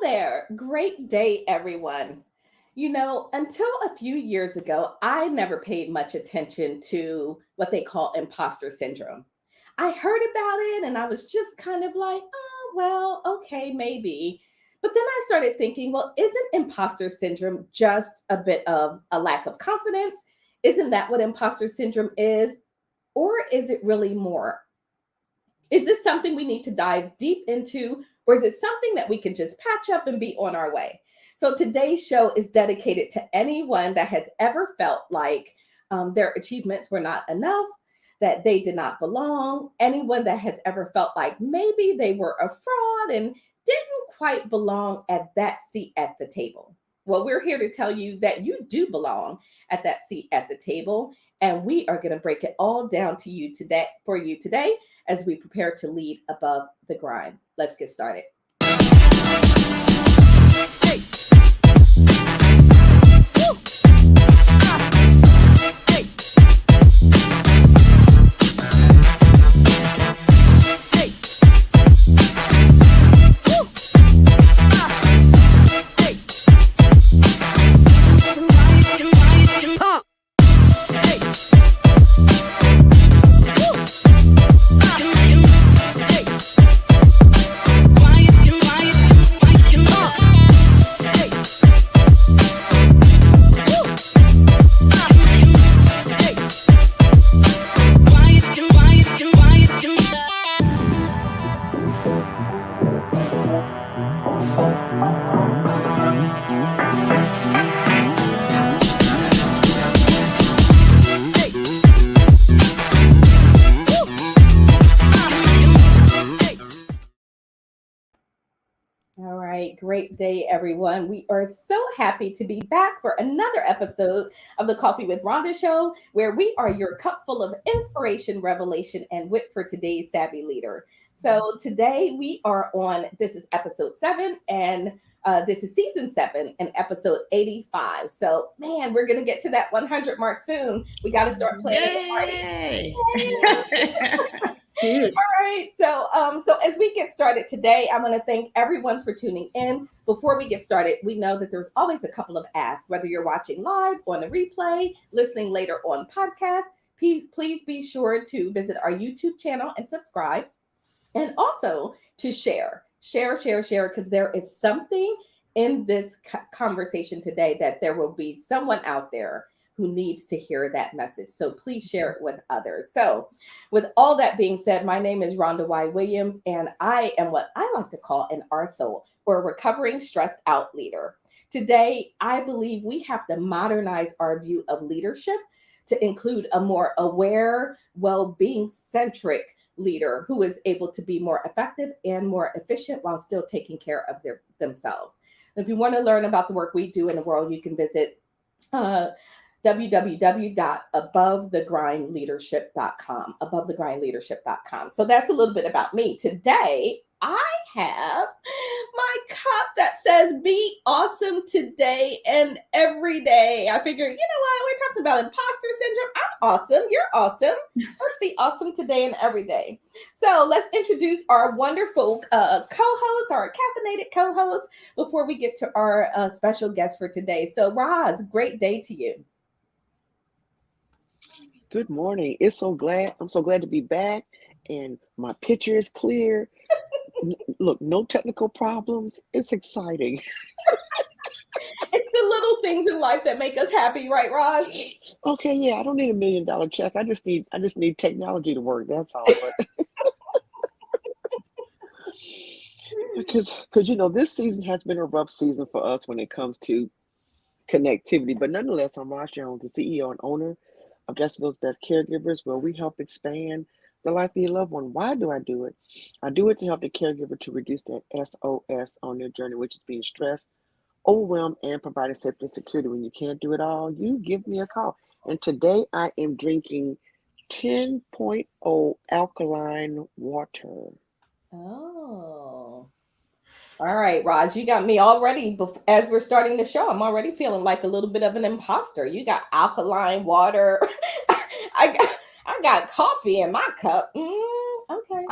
there. Great day, everyone. Until a few years ago, I never paid much attention to what they call imposter syndrome. I heard about it and I was just kind of like, oh, well, okay, maybe. But then I started thinking, well, isn't imposter syndrome just a bit of a lack of confidence? Isn't that what imposter syndrome is? Or is it really more? Is this something we need to dive deep into, or is it something that we can just patch up and be on our way? So today's show is dedicated to anyone that has ever felt like their achievements were not enough, that they did not belong, anyone that has ever felt like maybe they were a fraud and didn't quite belong at that seat at the table. Well, we're here to tell you that you do belong at that seat at the table, and we are going to break it all down to you today for you today as we prepare to lead above the grind. Let's get started. Hey. All right, great day, everyone. We are so happy to be back for another episode of the Coffee with Rhonda show, where we are your cup full of inspiration, revelation, and wit for today's savvy leader. So today we are on, this is episode 7, and this is season 7 and episode 85. So, man, we're going to get to that 100 mark soon. We got to start planning the party. All right. So as we get started today, I want to thank everyone for tuning in. Before we get started, we know that there's always a couple of asks, whether you're watching live on a replay, listening later on podcast. Please be sure to visit our YouTube channel and subscribe, and also to share, because there is something in this conversation today that there will be someone out there who needs to hear that message. So please share it with others. So with all that being said, my name is Rhonda Y. Williams, and I am what I like to call an RSO, or a recovering stressed out leader. Today, I believe we have to modernize our view of leadership to include a more aware, well-being centric leader who is able to be more effective and more efficient while still taking care of themselves. If you want to learn about the work we do in the world, you can visit www.abovethegrindleadership.com. So that's a little bit about me. Today, I have my cup that says be awesome today and every day. I figured, you know what? We're talking about imposter syndrome. I'm awesome. You're awesome. Let's be awesome today and every day. So let's introduce our wonderful co-host, our caffeinated co-host, before we get to our special guest for today. So Roz, great day to you. Good morning. I'm so glad to be back, and my picture is clear. Look, no technical problems. It's exciting. It's the little things in life that make us happy, right, Roz? Okay, yeah, I don't need $1 million check. I just need technology to work. That's all. Because this season has been a rough season for us when it comes to connectivity. But nonetheless, I'm Roz Jones, the CEO and owner of Jacksonville's Best Caregivers, where we help expand the life of your loved one. Why do I do it? I do it to help the caregiver to reduce that SOS on their journey, which is being stressed, overwhelmed, and providing safety and security. When you can't do it all, you give me a call. And today I am drinking 10.0 alkaline water. Oh. All right, Raj, you got me already. As we're starting the show, I'm already feeling like a little bit of an imposter. You got alkaline water. I got coffee in my cup. Okay.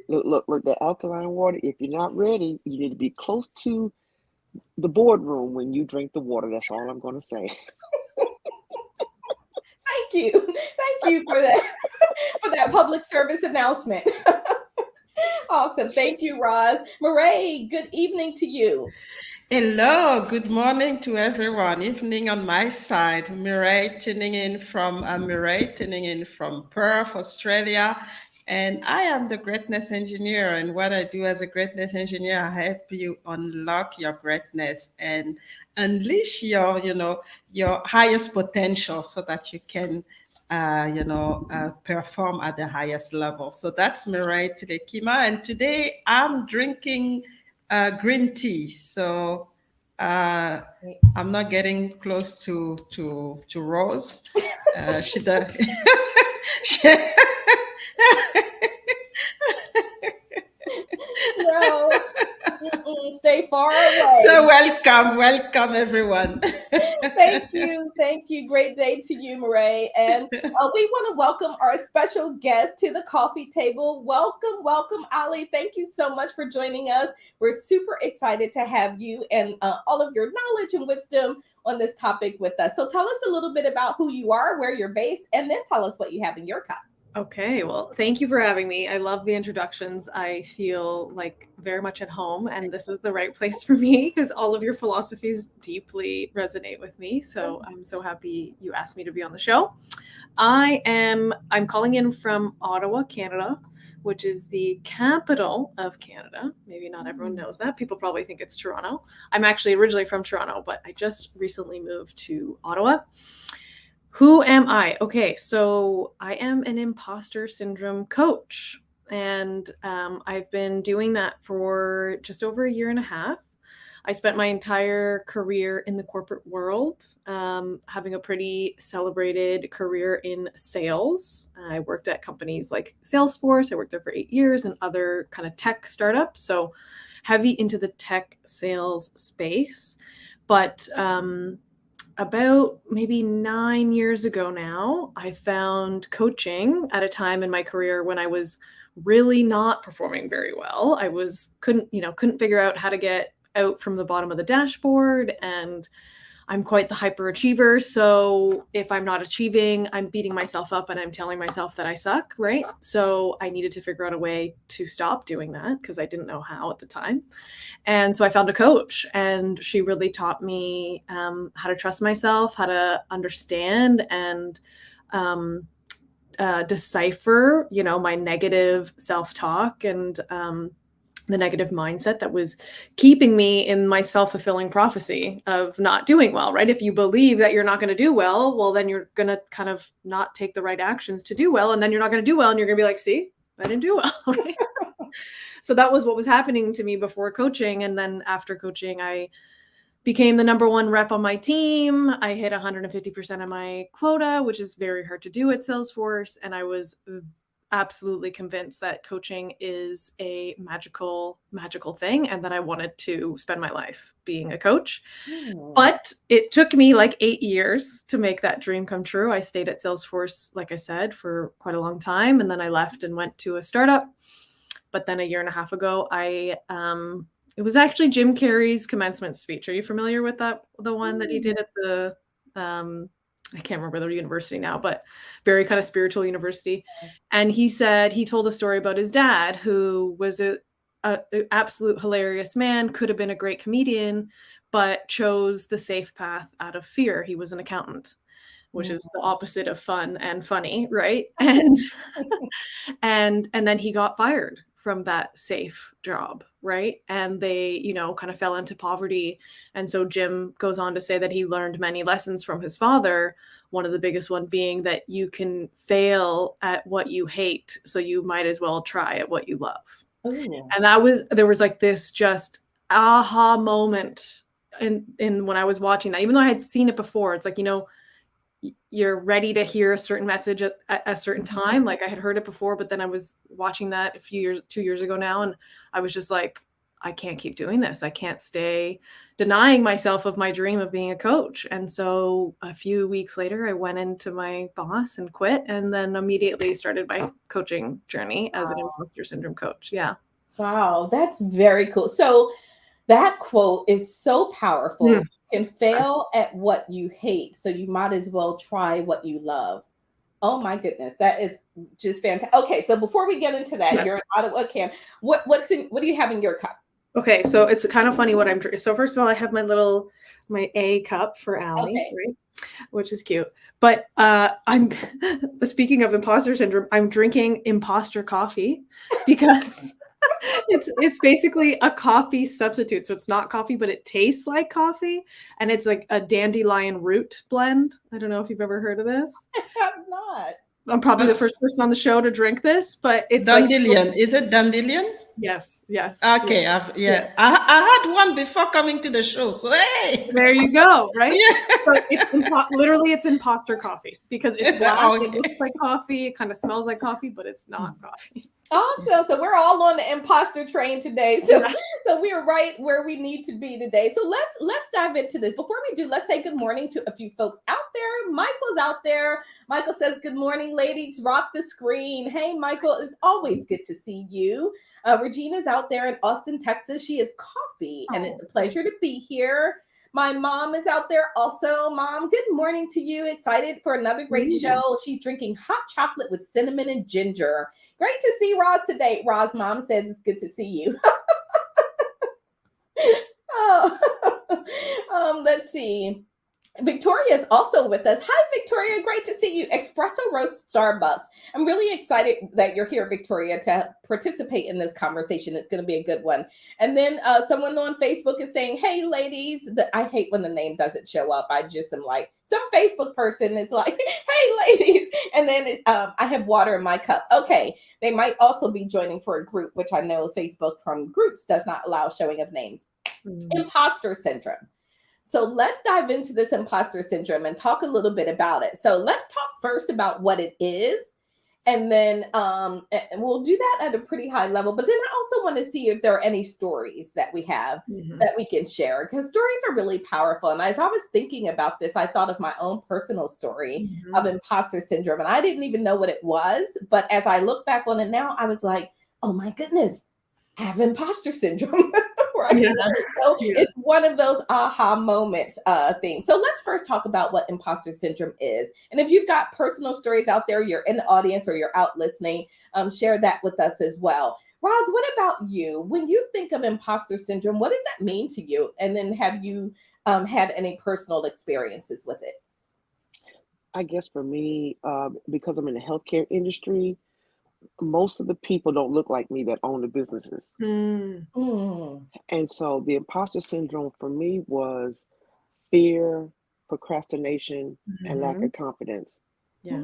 Look, the alkaline water, if you're not ready, you need to be close to the boardroom when you drink the water. That's all I'm going to say. Thank you. Thank you for that for that public service announcement. Awesome. Thank you, Roz. Mireille, good evening to you. Hello, good morning to everyone. Evening on my side. Mireille tuning in from Perth, Australia. And I am the greatness engineer. And what I do as a greatness engineer, I help you unlock your greatness and unleash your highest potential so that you can perform at the highest level. So that's Mireille Toulekima. And today I'm drinking green tea. So I'm not getting close to Rose. She does. she, No, stay far away. so welcome everyone. Thank you. Thank you. Great day to you, Mireille. And we want to welcome our special guest to the coffee table. Welcome, welcome, Alli. Thank you so much for joining us. We're super excited to have you and all of your knowledge and wisdom on this topic with us. So tell us a little bit about who you are, where you're based, and then tell us what you have in your cup. Okay, well, thank you for having me. I love the introductions. I feel like very much at home, and this is the right place for me because all of your philosophies deeply resonate with me. So I'm so happy you asked me to be on the show. I'm calling in from Ottawa, Canada, which is the capital of Canada. Maybe not everyone knows that. People probably think it's Toronto. I'm actually originally from Toronto, but I just recently moved to Ottawa. Who am I? Okay, so I am an imposter syndrome coach, and I've been doing that for just over a year and a half. I spent my entire career in the corporate world, having a pretty celebrated career in sales. I worked at companies like Salesforce. I worked there for 8 years and other kind of tech startups. So heavy into the tech sales space. But about maybe 9 years ago now, I found coaching at a time in my career when I was really not performing very well. I couldn't figure out how to get out from the bottom of the dashboard, and I'm quite the hyperachiever. So if I'm not achieving, I'm beating myself up and I'm telling myself that I suck, right? So I needed to figure out a way to stop doing that because I didn't know how at the time. And so I found a coach, and she really taught me how to trust myself, how to understand and decipher, my negative self-talk and the negative mindset that was keeping me in my self-fulfilling prophecy of not doing well, right? If you believe that you're not going to do well, then you're going to kind of not take the right actions to do well. And then you're not going to do well. And you're going to be like, see, I didn't do well. Right? So that was what was happening to me before coaching. And then after coaching, I became the number one rep on my team. I hit 150% of my quota, which is very hard to do at Salesforce. And I was absolutely convinced that coaching is a magical thing and that I wanted to spend my life being a coach. But it took me like 8 years to make that dream come true. I stayed at Salesforce, like I said, for quite a long time. And then I left and went to a startup. But then a year and a half ago, it was actually Jim Carrey's commencement speech. Are you familiar with that? The one that he did at the, I can't remember the university now, but very kind of spiritual university. And he told a story about his dad, who was a absolute hilarious man, could have been a great comedian, but chose the safe path out of fear. He was an accountant, which is the opposite of fun and funny, right? And and then he got fired from that safe job, right? And they, kind of fell into poverty. And so Jim goes on to say that he learned many lessons from his father, one of the biggest one being that you can fail at what you hate, so you might as well try at what you love. Ooh. And there was like this just aha moment in when I was watching that, even though I had seen it before. It's like, you're ready to hear a certain message at a certain time. Like I had heard it before, but then I was watching that 2 years ago now. And I was just like, I can't keep doing this. I can't stay denying myself of my dream of being a coach. And so a few weeks later, I went into my boss and quit, and then immediately started my coaching journey as an imposter syndrome coach. Yeah. Wow. That's very cool. So That quote is so powerful. Mm. You can fail at what you hate, so you might as well try what you love. Oh my goodness, that is just fantastic. Okay, so before we get into that, Yes. you're out of what can what do you have in your cup? Okay, so it's kind of funny what I'm drinking. So first of all, I have my A cup for Allie, Okay. right? Which is cute. But I'm speaking of imposter syndrome, I'm drinking imposter coffee because it's basically a coffee substitute. So it's not coffee, but it tastes like coffee, and it's like a dandelion root blend. I don't know if you've ever heard of this. I'm not. I'm probably the first person on the show to drink this, but it's like Dandelion. Is it dandelion? yes. Okay, Yeah. I had one before coming to the show. So hey, There you go, right? yeah. So it's literally it's imposter coffee because it's black. Okay. It looks like coffee. It kind of smells like coffee, but it's not coffee. Awesome. So we're all on the imposter train today. So we're right where we need to be today. So let's dive into this. Before we do, let's say good morning to a few folks out there. Michael's out there. Michael says, "Good morning, ladies. Rock the screen." Hey, Michael, it's always good to see you. Regina's out there in Austin, Texas. She is coffee, and it's a pleasure to be here. My mom is out there also. Mom, good morning to you. Excited for another great show. She's drinking hot chocolate with cinnamon and ginger. Great to see Roz today. Roz, mom says it's good to see you. Let's see. Victoria is also with us. Hi, Victoria. Great to see you. Espresso Roast Starbucks. I'm really excited that you're here, Victoria, to participate in this conversation. It's going to be a good one. And then someone on Facebook is saying, "Hey, ladies." I hate when the name doesn't show up. I just am like, some Facebook person is like, "Hey, ladies." And then I have water in my cup. Okay. They might also be joining for a group, which I know Facebook from groups does not allow showing of names. Imposter syndrome. So let's dive into this imposter syndrome and talk a little bit about it. So let's talk first about what it is. And then and we'll do that at a pretty high level. But then I also want to see if there are any stories that we have that we can share, because stories are really powerful. And as I was thinking about this, I thought of my own personal story of imposter syndrome. And I didn't even know what it was. But as I look back on it now, I was like, oh my goodness, I have imposter syndrome. Right? Yeah. So it's one of those aha moments things. So let's first talk about what imposter syndrome is. And if you've got personal stories out there, you're in the audience or you're out listening, share that with us as well. Roz, what about you? When you think of imposter syndrome, what does that mean to you? And then have you had any personal experiences with it? I guess for me, because I'm in the healthcare industry, most of the people don't look like me that own the businesses. And so the imposter syndrome for me was fear, procrastination, and lack of confidence. Yeah.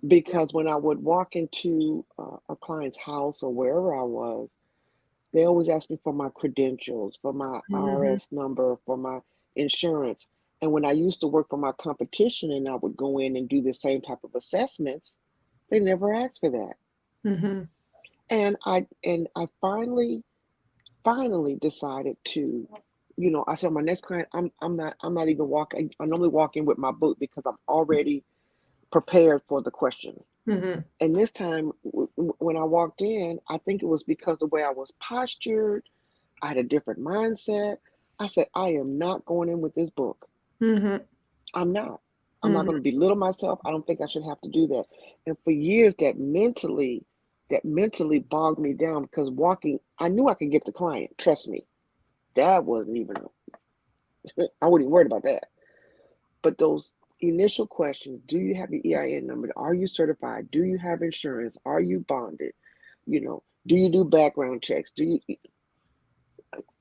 Because when I would walk into a client's house or wherever I was, they always ask me for my credentials, for my IRS number, for my insurance. And when I used to work for my competition and I would go in and do the same type of assessments, they never asked for that. And I finally decided to, I said my next client, I'm not even walking. I normally walk in with my book because I'm already prepared for the question. And this time when I walked in, I think it was because the way I was postured, I had a different mindset. I said, I am not going in with this book. I'm not. I'm not going to belittle myself. I don't think I should have to do that. And for years that mentally bogged me down, because I knew I could get the client. Trust me. That wasn't even, I wasn't even worried about that. But those initial questions, do you have the EIN number? Are you certified? Do you have insurance? Are you bonded? Do you do background checks? I'm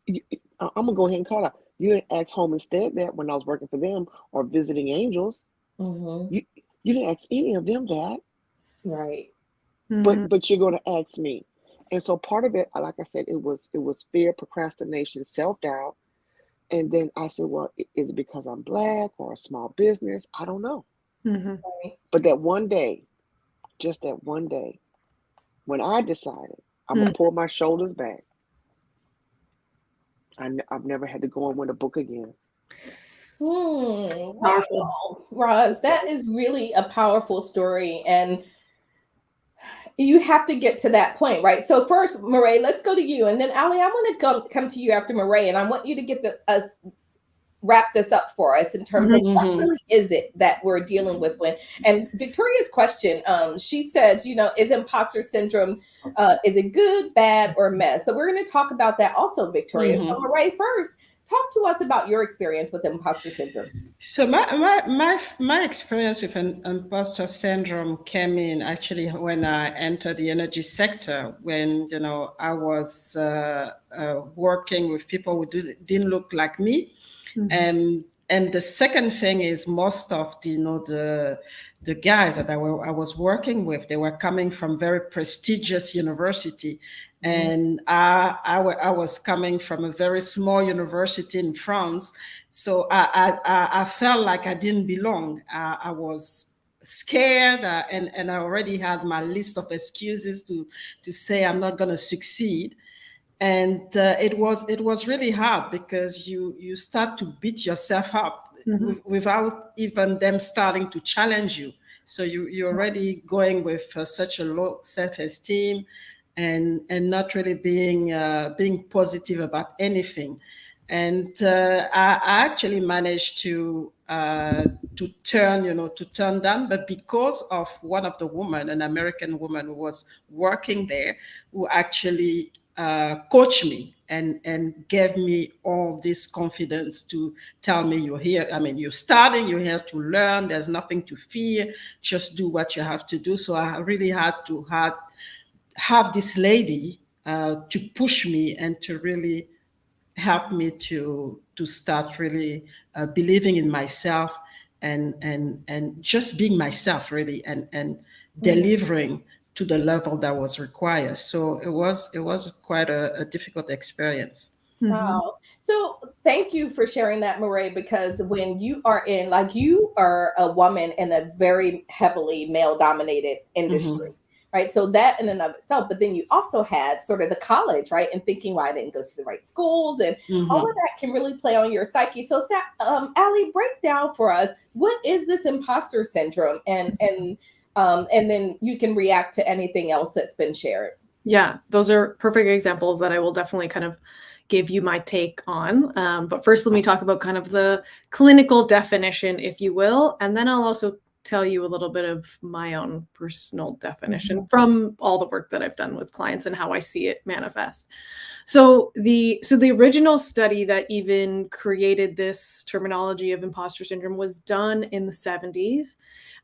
going to go ahead and call out. You didn't ask Home Instead that when I was working for them or Visiting Angels. You didn't ask any of them that. Right. But you're going to ask me. And so part of it, like I said, it was fear, procrastination, self-doubt. And then I said, well, is it because I'm Black or a small business? I don't know. Right. But that one day, just that one day, when I decided I'm going to pull my shoulders back, I've never had to go in with a book again. Wow, Roz, that is really a powerful story. And you have to get to that point, right? So first, Mireille, let's go to you, and then Alli, I want to come to you after Mireille, and I want you to get us wrap this up for us in terms of what really is it that we're dealing with when. And Victoria's question, she says, you know, is imposter syndrome, is it good, bad, or mess? So we're going to talk about that also, Victoria. So Mireille, first, talk to us about your experience with imposter syndrome. So my experience with an imposter syndrome came in actually when I entered the energy sector, when, you know, I was working with people who didn't look like me. And the second thing is most of the, you know, the guys that I was working with, they were coming from very prestigious university. And I was coming from a very small university in France. So I felt like I didn't belong. I was scared, and I already had my list of excuses to say I'm not going to succeed. And it was really hard because you start to beat yourself up without even them starting to challenge you. So you're already going with such a low self-esteem and not really being positive about anything. And I actually managed to turn down, but because of one of the women, an American woman who was working there, who actually coached me and gave me all this confidence to tell me, you're here. I mean, you're here to learn. There's nothing to fear. Just do what you have to do. So I really had to have this lady to push me and to really help me to start really believing in myself and just being myself really and delivering to the level that was required. So it was quite a difficult experience. Wow. So thank you for sharing that, Mireille, because when you are in, like, you are a woman in a very heavily male dominated industry, right? So that in and of itself, but then you also had sort of the college, right? And thinking, well, I didn't go to the right schools, and all of that can really play on your psyche. So Alli, break down for us, what is this imposter syndrome? And then you can react to anything else that's been shared. Yeah, those are perfect examples that I will definitely kind of give you my take on. But first, let me talk about kind of the clinical definition, if you will, and then I'll also tell you a little bit of my own personal definition from all the work that I've done with clients and how I see it manifest. So the original study that even created this terminology of imposter syndrome was done in the 70s,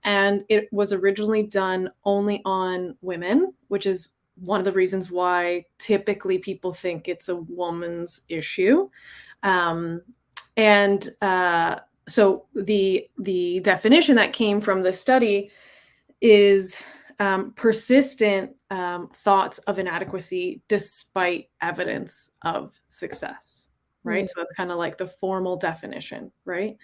and it was originally done only on women, which is one of the reasons why typically people think it's a woman's issue. So the definition that came from the study is persistent thoughts of inadequacy despite evidence of success, right? So that's kind of like the formal definition, right?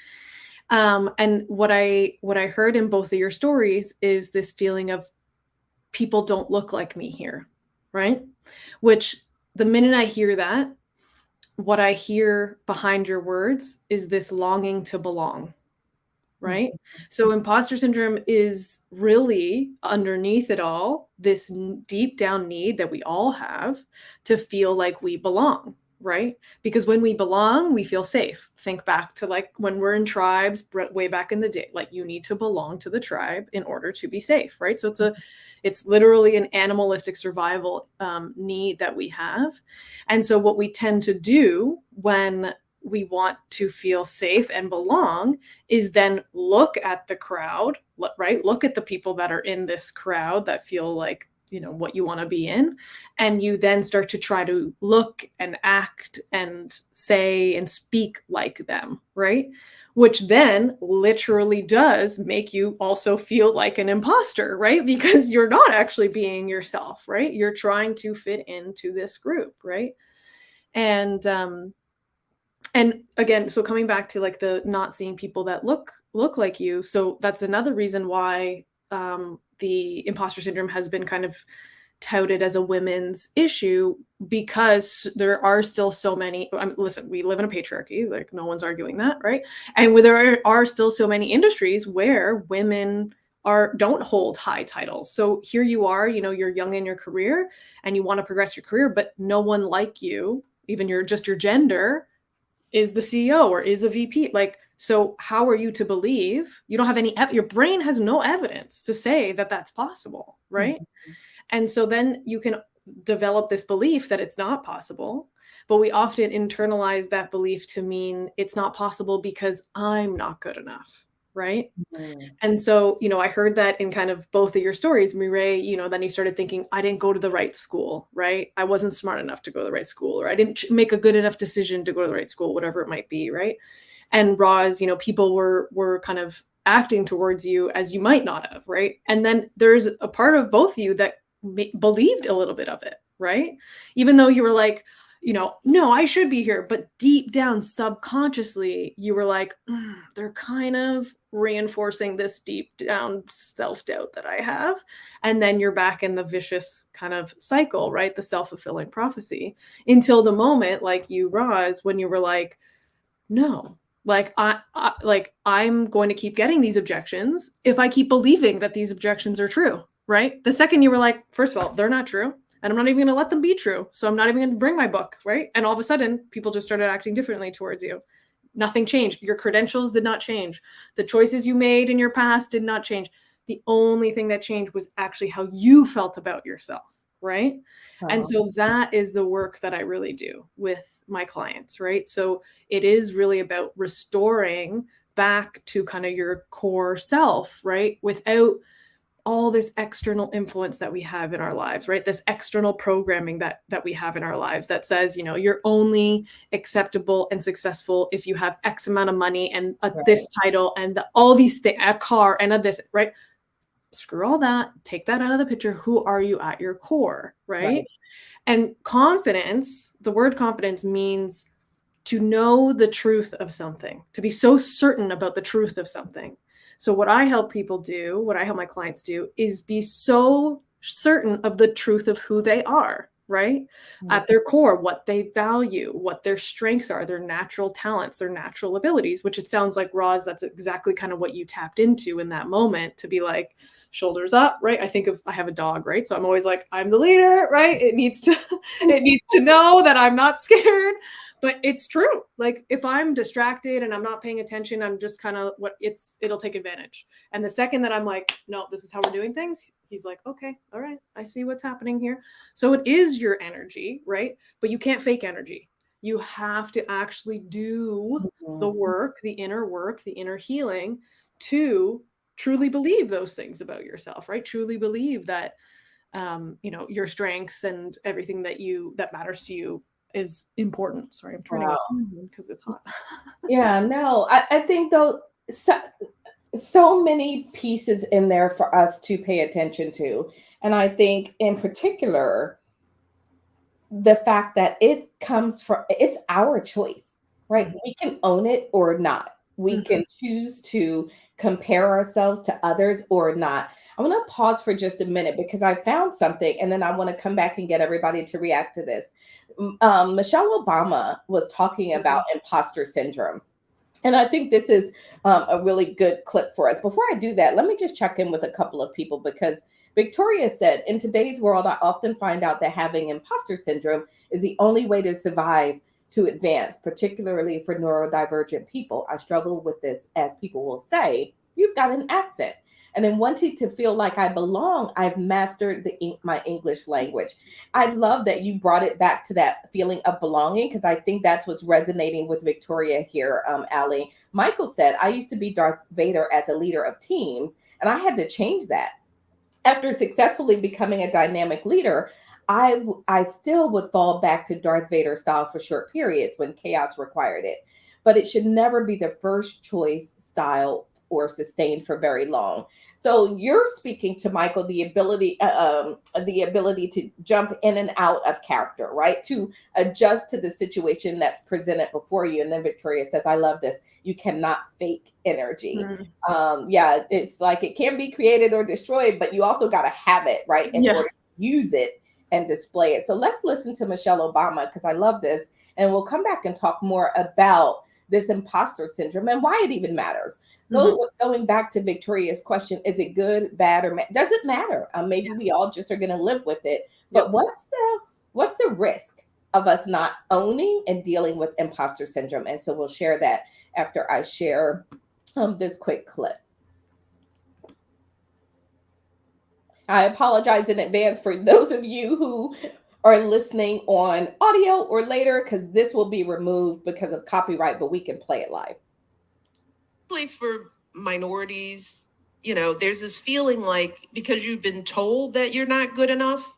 And what I heard in both of your stories is this feeling of people don't look like me here, right? Which the minute I hear that, what I hear behind your words is this longing to belong, right? So imposter syndrome is really underneath it all, this deep down need that we all have to feel like we belong, right? Because when we belong, we feel safe. Think back to like when we're in tribes way back in the day, like you need to belong to the tribe in order to be safe, right? So it's literally an animalistic survival need that we have. And so what we tend to do when we want to feel safe and belong is then look at the crowd, right? Look at the people that are in this crowd that feel like, you know, what you want to be in. And you then start to try to look and act and say and speak like them, right? Which then literally does make you also feel like an imposter, right? Because you're not actually being yourself, right? You're trying to fit into this group, right? And again, so coming back to like the not seeing people that look like you. So that's another reason why the imposter syndrome has been kind of touted as a women's issue, because there are still so many, listen, we live in a patriarchy, like no one's arguing that, right? And there are still so many industries where women don't hold high titles. So here you are, you know, you're young in your career and you want to progress your career, but no one like you, even your gender, is the CEO or is a VP. Like, so how are you to believe? You don't have any, your brain has no evidence to say that that's possible, right? Mm-hmm. And so then you can develop this belief that it's not possible, but we often internalize that belief to mean it's not possible because I'm not good enough, right? Mm-hmm. And so, you know, I heard that in kind of both of your stories, Mireille, you know, then you started thinking, I didn't go to the right school, right? I wasn't smart enough to go to the right school, or I didn't make a good enough decision to go to the right school, whatever it might be, right? And Roz, you know, people were kind of acting towards you as you might not have, right? And then there's a part of both of you that believed a little bit of it, right? Even though you were like, you know, no, I should be here. But deep down, subconsciously, you were like, they're kind of reinforcing this deep down self-doubt that I have. And then you're back in the vicious kind of cycle, right? The self-fulfilling prophecy, until the moment, like you, Roz, when you were like, no, like I'm going to keep getting these objections if I keep believing that these objections are true, right? The second you were like, first of all, they're not true. And I'm not even going to let them be true. So I'm not even going to bring my book, right? And all of a sudden, people just started acting differently towards you. Nothing changed. Your credentials did not change. The choices you made in your past did not change. The only thing that changed was actually how you felt about yourself, right? Oh. And so that is the work that I really do with my clients, right? So it is really about restoring back to kind of your core self, right? Without all this external influence that we have in our lives, right? This external programming that we have in our lives that says, you know, you're only acceptable and successful if you have X amount of money and this title and all these things, a car and a this, right? Screw all that. Take that out of the picture. Who are you at your core, right? And confidence, the word confidence means to know the truth of something, to be so certain about the truth of something. So what I help people do, what I help my clients do, is be so certain of the truth of who they are, right? Mm-hmm. At their core, what they value, what their strengths are, their natural talents, their natural abilities, which it sounds like, Roz, that's exactly kind of what you tapped into in that moment, to be like, shoulders up, right? I have a dog, right? So I'm always like, I'm the leader, right? It needs to know that I'm not scared. But it's true. Like if I'm distracted and I'm not paying attention, I'm just kind of it'll take advantage. And the second that I'm like, no, this is how we're doing things, he's like, okay, all right, I see what's happening here. So it is your energy, right? But you can't fake energy. You have to actually do the work, the inner healing to truly believe those things about yourself, right? Truly believe that, you know, your strengths and everything that matters to you is important. Sorry, I'm turning it on because it's hot. Yeah, no, I think though, so many pieces in there for us to pay attention to. And I think in particular, the fact that it's our choice, right? Mm-hmm. We can own it or not. We can choose to compare ourselves to others or not. I want to pause for just a minute because I found something and then I want to come back and get everybody to react to this. Michelle Obama was talking about imposter syndrome. And I think this is a really good clip for us. Before I do that, let me just check in with a couple of people because Victoria said, in today's world, I often find out that having imposter syndrome is the only way to survive to advance, particularly for neurodivergent people. I struggle with this, as people will say, you've got an accent. And then wanting to feel like I belong, I've mastered my English language. I love that you brought it back to that feeling of belonging, because I think that's what's resonating with Victoria here, Alli. Michael said, I used to be Darth Vader as a leader of teams, and I had to change that. After successfully becoming a dynamic leader, I still would fall back to Darth Vader style for short periods when chaos required it. But it should never be the first choice style or sustained for very long. So you're speaking to, Michael, the ability to jump in and out of character, right? To adjust to the situation that's presented before you. And then Victoria says, I love this. You cannot fake energy. Yeah, it's like it can be created or destroyed, but you also got to have it, right? In order to use it and display it. So let's listen to Michelle Obama, because I love this. And we'll come back and talk more about this imposter syndrome and why it even matters. Mhm. Going back to Victoria's question, is it good, bad, or doesn't matter? Maybe we all just are going to live with it. But what's the risk of us not owning and dealing with imposter syndrome? And so we'll share that after I share this quick clip. I apologize in advance for those of you who are listening on audio or later, because this will be removed because of copyright, but we can play it live. For minorities, there's this feeling like because you've been told that you're not good enough,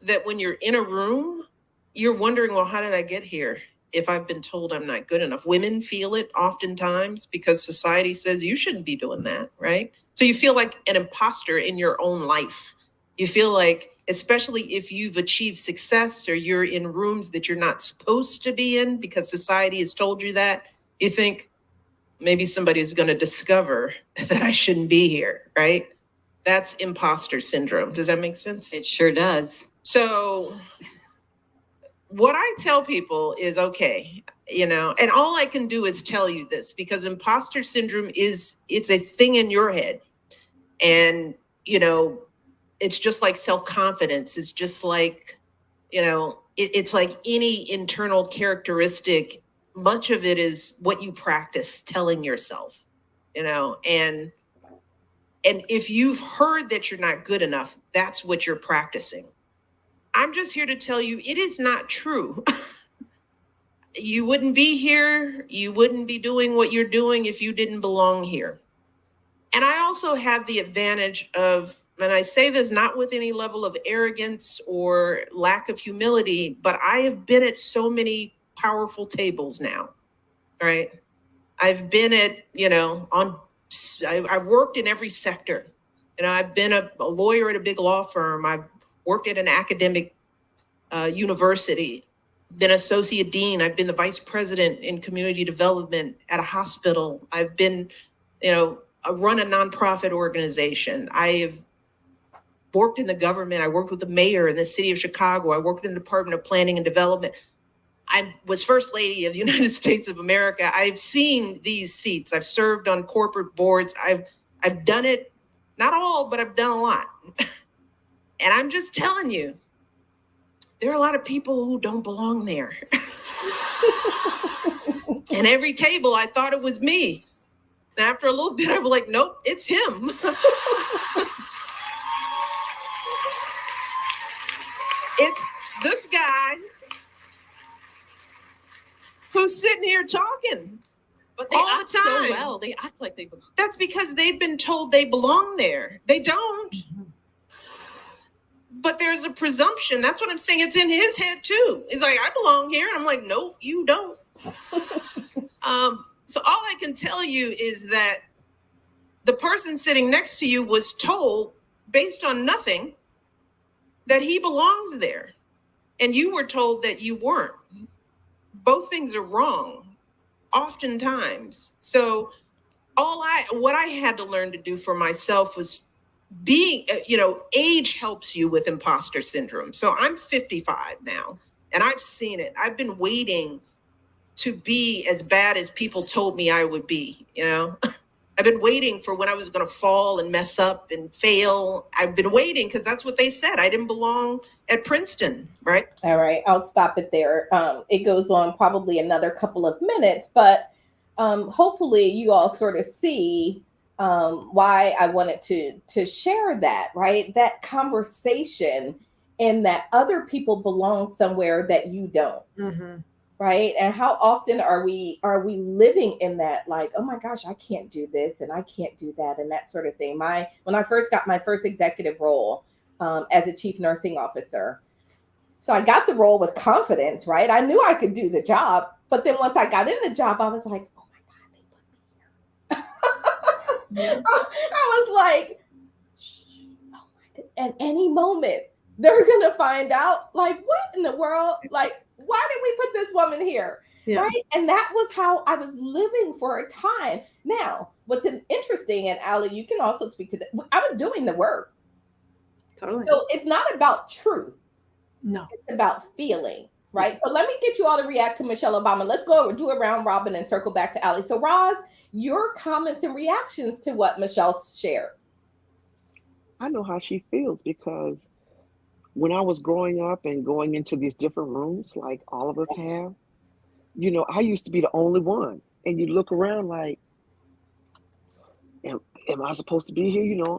that when you're in a room, you're wondering, well, how did I get here if I've been told I'm not good enough? Women feel it oftentimes because society says you shouldn't be doing that, right? So you feel like an imposter in your own life. You feel like, especially if you've achieved success or you're in rooms that you're not supposed to be in because society has told you that, you think maybe somebody is going to discover that I shouldn't be here, right? That's imposter syndrome. Does that make sense? It sure does. So what I tell people is, okay, and all I can do is tell you this, because imposter syndrome it's a thing in your head. And, it's just like self-confidence. It's just like, it's like any internal characteristic. Much of it is what you practice telling yourself, and if you've heard that you're not good enough, that's what you're practicing. I'm just here to tell you it is not true. You wouldn't be here. You wouldn't be doing what you're doing if you didn't belong here. And I also have the advantage of, and I say this not with any level of arrogance or lack of humility, but I have been at so many powerful tables now, right? I've been at, I've worked in every sector. I've been a lawyer at a big law firm. I've worked at an academic university, been associate dean. I've been the vice president in community development at a hospital. I've been, I run a nonprofit organization. I have worked in the government. I worked with the mayor in the city of Chicago. I worked in the Department of Planning and Development. I was First Lady of the United States of America. I've seen these seats. I've served on corporate boards. I've done it, not all, but I've done a lot. And I'm just telling you, there are a lot of people who don't belong there. And every table, I thought it was me. And after a little bit, I was like, nope, it's him. It's this guy who's sitting here talking. But they all act the time. so well. They act like they belong. That's because they've been told they belong there. They don't. Mm-hmm. But there's a presumption. That's what I'm saying. It's in his head too. It's like, I belong here. And I'm like, no, you don't. So all I can tell you is that the person sitting next to you was told, based on nothing, that he belongs there. And you were told that you weren't. Both things are wrong, oftentimes. So what I had to learn to do for myself was being, age helps you with imposter syndrome. So I'm 55 now, and I've seen it. I've been waiting to be as bad as people told me I would be, I've been waiting for when I was going to fall and mess up and fail. I've been waiting because that's what they said. I didn't belong at Princeton, right? All right, I'll stop it there. It goes on probably another couple of minutes, but hopefully you all sort of see why I wanted to share that, right? That conversation, and that other people belong somewhere that you don't. Mm-hmm. Right. And how often are we living in that, like, oh my gosh, I can't do this and I can't do that and that sort of thing. When I first got my first executive role as a chief nursing officer, so I got the role with confidence, right? I knew I could do the job. But then once I got in the job, I was like, oh my God, they put me here. I was like, shh, oh my God. At any moment, they're going to find out, like, what in the world? Like, why did we put this woman here? Yeah. Right. And that was how I was living for a time. Now, what's interesting, and Alli, you can also speak to that. I was doing the work. Totally. So it's not about truth. No. It's about feeling. right? So let me get you all to react to Michelle Obama. Let's go do a round robin and circle back to Alli. So Roz, your comments and reactions to what Michelle shared. I know how she feels because when I was growing up and going into these different rooms, like all of us have, I used to be the only one. And you look around like, am I supposed to be here?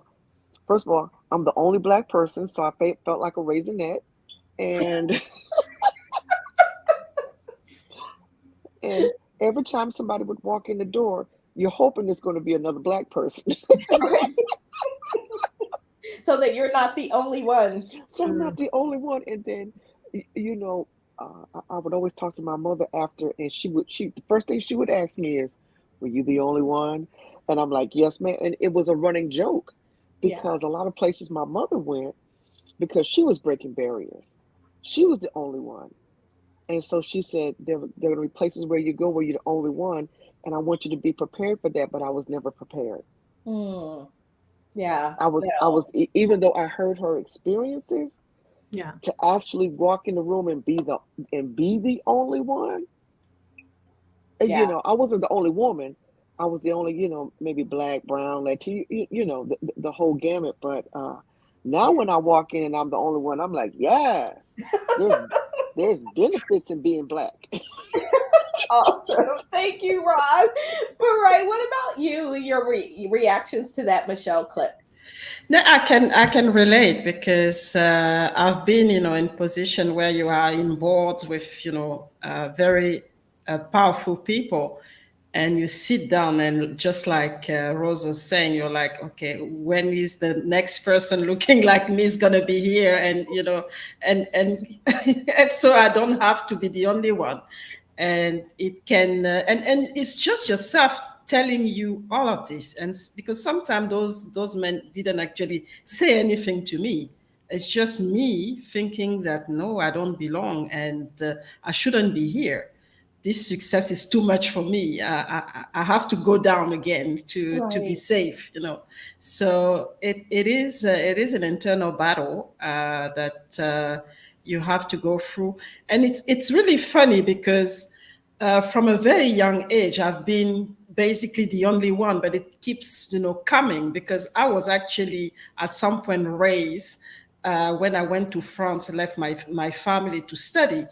First of all, I'm the only Black person, so I felt like a raisinette. And and every time somebody would walk in the door, you're hoping it's going to be another Black person. So that you're not the only one. So I'm not the only one. And then, I would always talk to my mother after, and the first thing she would ask me is, "Were you the only one?" And I'm like, "Yes, ma'am." And it was a running joke because a lot of places my mother went, because she was breaking barriers, she was the only one. And so she said, there are going to be places where you go where you're the only one, and I want you to be prepared for that. But I was never prepared. Yeah. I was, even though I heard her experiences, to actually walk in the room and be the only one. And, I wasn't the only woman. I was the only, maybe Black, brown, Latino, the whole gamut. But now when I walk in and I'm the only one, I'm like, yes, there's benefits in being Black. Awesome. Thank you, Roz. Mireille, what about you, your reactions to that Michelle clip? No, I can relate because I've been, in position where you are in boards with, very powerful people, and you sit down and just like Rose was saying, you're like, okay, when is the next person looking like me is gonna be here? And and and so I don't have to be the only one, and it can and it's just yourself telling you all of this. And because sometimes those men didn't actually say anything to me, it's just me thinking that no, I don't belong, and I shouldn't be here. This success is too much for me. I have to go down again to be safe, So it is an internal battle that you have to go through, and it's really funny because from a very young age I've been basically the only one, but it keeps coming because I was actually at some point raised when I went to France and left my family to study.